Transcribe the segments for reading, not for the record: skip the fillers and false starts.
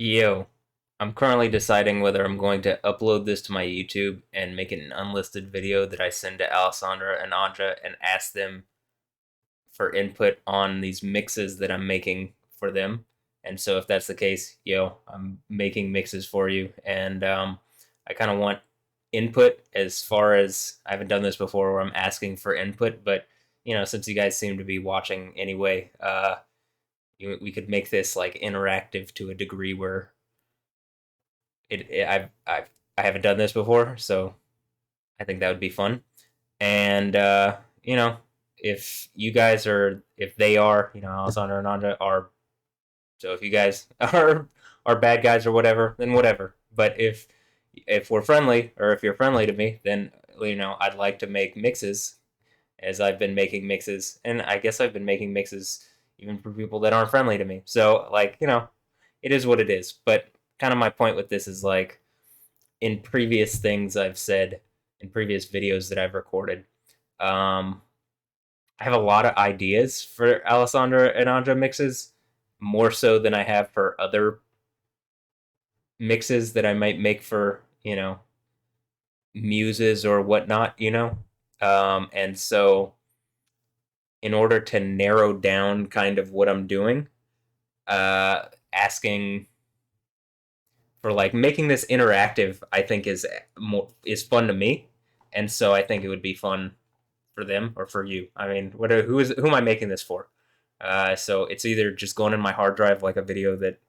Yo, I'm currently deciding whether I'm going to upload this to my YouTube and make it an unlisted video that I send to Alessandra and Anja and ask them for input on these mixes that I'm making for them. And so if that's the case, I'm making mixes for you, and I kind of want input as far as I haven't done this before, where I'm asking for input, but since you guys seem to be watching anyway, we could make this like interactive to a degree where I haven't done this before, so I think that would be fun. And if you guys are, if they are, Alessandra and Anja are, so if you guys are bad guys or whatever, then whatever. But if we're friendly, or if you're friendly to me, then I'd like to make mixes, as I've been making mixes, and I guess I've been making mixes even for people that aren't friendly to me. So like it is what it is. But kind of my point with this is like, in previous things I've said, in previous videos that I've recorded, um, I have a lot of ideas for Alessandra and Anja mixes, more so than I have for other mixes that I might make for muses or whatnot. And so in order to narrow down kind of what I'm doing, asking for like making this interactive, I think is fun to me, and so I think it would be fun for them or for you. I mean, who am I making this for? So it's either just going in my hard drive like a video that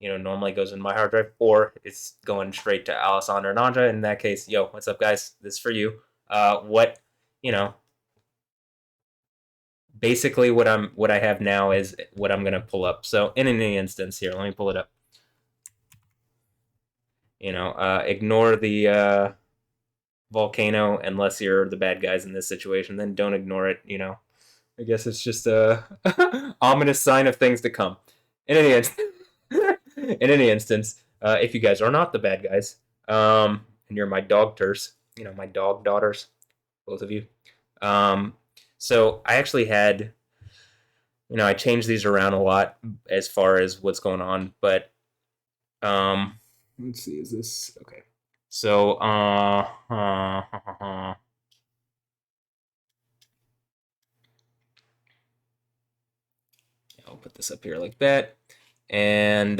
normally goes in my hard drive, or it's going straight to Alessandra and Anja. In that case, yo, what's up, guys? This is for you. What you know, basically what I have now is what I'm gonna pull up. So in any instance here, let me pull it up. Ignore the volcano unless you're the bad guys in this situation. Then don't ignore it. I guess it's just a ominous sign of things to come. In any instance, if you guys are not the bad guys, and you're my dog ters, my dog daughters, both of you. Um, so I actually had, I changed these around a lot as far as what's going on, but let's see, is this okay? So, I'll put this up here like that. And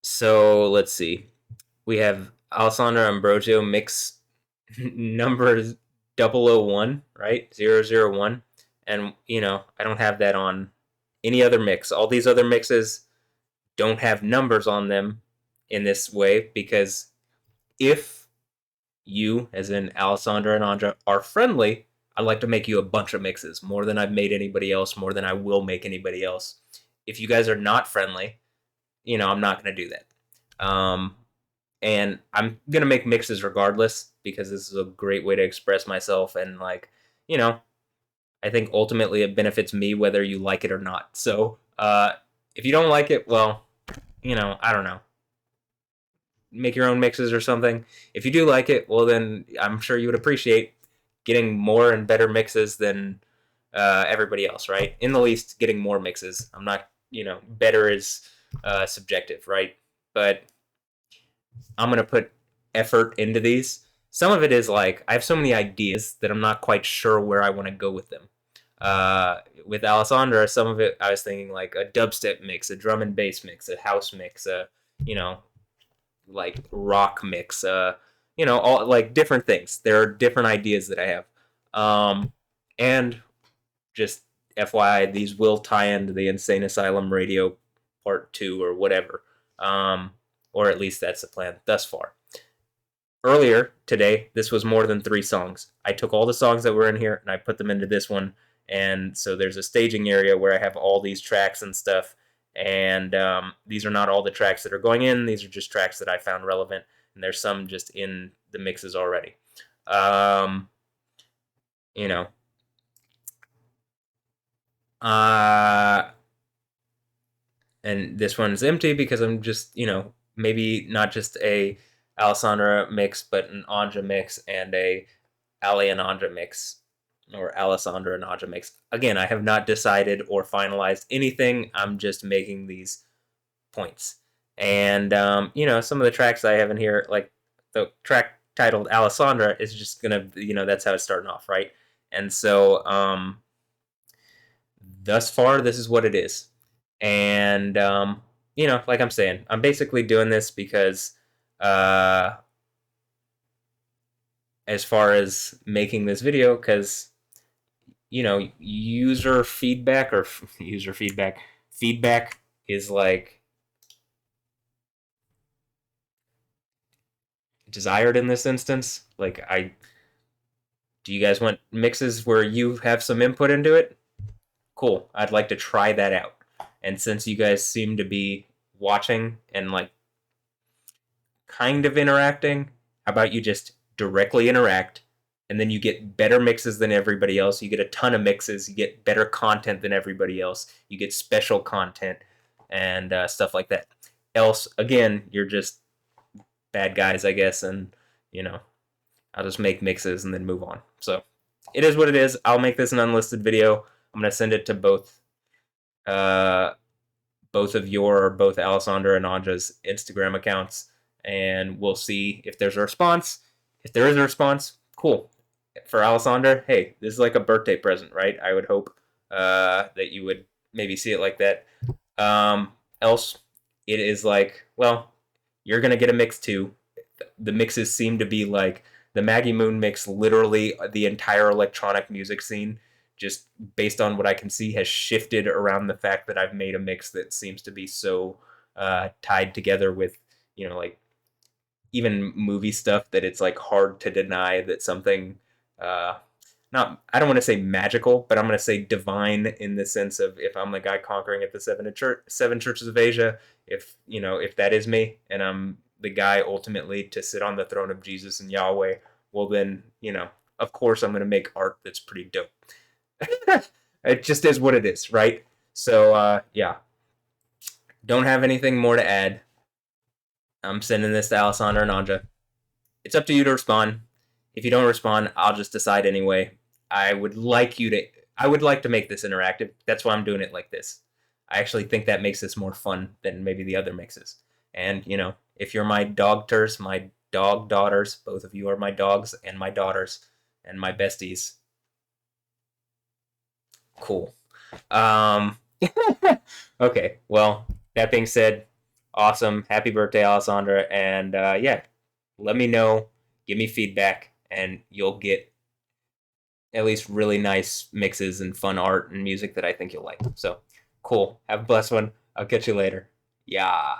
so let's see. We have Alessandra Ambrosio mix numbers 001, right? 001. And, I don't have that on any other mix. All these other mixes don't have numbers on them in this way, because if you, as in Alessandra and Andra, are friendly, I'd like to make you a bunch of mixes, more than I've made anybody else, more than I will make anybody else. If you guys are not friendly, I'm not going to do that. And I'm going to make mixes regardless, because this is a great way to express myself. And, like, you know, I think ultimately it benefits me whether you like it or not. So if you don't like it, well, I don't know. Make your own mixes or something. If you do like it, well, then I'm sure you would appreciate getting more and better mixes than everybody else, right? In the least, getting more mixes. I'm not, better is subjective, right? But I'm going to put effort into these. Some of it is like, I have so many ideas that I'm not quite sure where I want to go with them. With Alessandra, some of it I was thinking like a dubstep mix, a drum and bass mix, a house mix, you know, like rock mix, all like different things. There are different ideas that I have. And just FYI, these will tie into the Insane Asylum Radio Part 2 or whatever. Or at least that's the plan thus far. Earlier today, this was more than 3 songs. I took all the songs that were in here and I put them into this one. And so there's a staging area where I have all these tracks and stuff. And these are not all the tracks that are going in. These are just tracks that I found relevant. And there's some just in the mixes already. Um, you know, uh, and this one's empty because I'm just, maybe not just a Alessandra mix, but an Anja mix and a Ali and Anja mix. or Alessandra Anja mix. Again, I have not decided or finalized anything. I'm just making these points. And some of the tracks I have in here, like the track titled Alessandra, is just gonna, that's how it's starting off, right? And so, thus far, this is what it is. And like I'm saying, I'm basically doing this because, uh, as far as making this video, because user feedback or user feedback is like desired in this instance. Like, do you guys want mixes where you have some input into it? Cool. I'd like to try that out. And since you guys seem to be watching and like kind of interacting, how about you just directly interact, and then you get better mixes than everybody else. You get a ton of mixes. You get better content than everybody else. You get special content and stuff like that. Else, again, you're just bad guys, I guess, and you know, I'll just make mixes and then move on. So it is what it is. I'll make this an unlisted video. I'm gonna send it to uh, both Alessandra and Anja's Instagram accounts, and we'll see if there's a response. If there is a response, cool. For Alessandra, hey, this is like a birthday present, right? I would hope that you would maybe see it like that. Else, it is like, well, you're gonna get a mix too. The mixes seem to be like the Maggie Moon mix, literally the entire electronic music scene, just based on what I can see, has shifted around the fact that I've made a mix that seems to be so tied together with, like even movie stuff that it's like hard to deny that something, not, I don't want to say magical, but I'm going to say divine in the sense of if I'm the guy conquering at the seven churches of Asia, if that is me and I'm the guy ultimately to sit on the throne of Jesus and Yahweh, well then, of course I'm going to make art that's pretty dope. It just is what it is, right? So, yeah. Don't have anything more to add. I'm sending this to Alessandra and Anja. It's up to you to respond. If you don't respond, I'll just decide anyway. I would like you to. I would like to make this interactive. That's why I'm doing it like this. I actually think that makes this more fun than maybe the other mixes. And if you're my dogters, my dog daughters, both of you are my dogs and my daughters and my besties. Cool. Um, okay. Well, that being said, awesome. Happy birthday, Alessandra. And yeah, let me know. Give me feedback, and you'll get at least really nice mixes and fun art and music that I think you'll like. So cool. Have a blessed one. I'll catch you later. Yeah.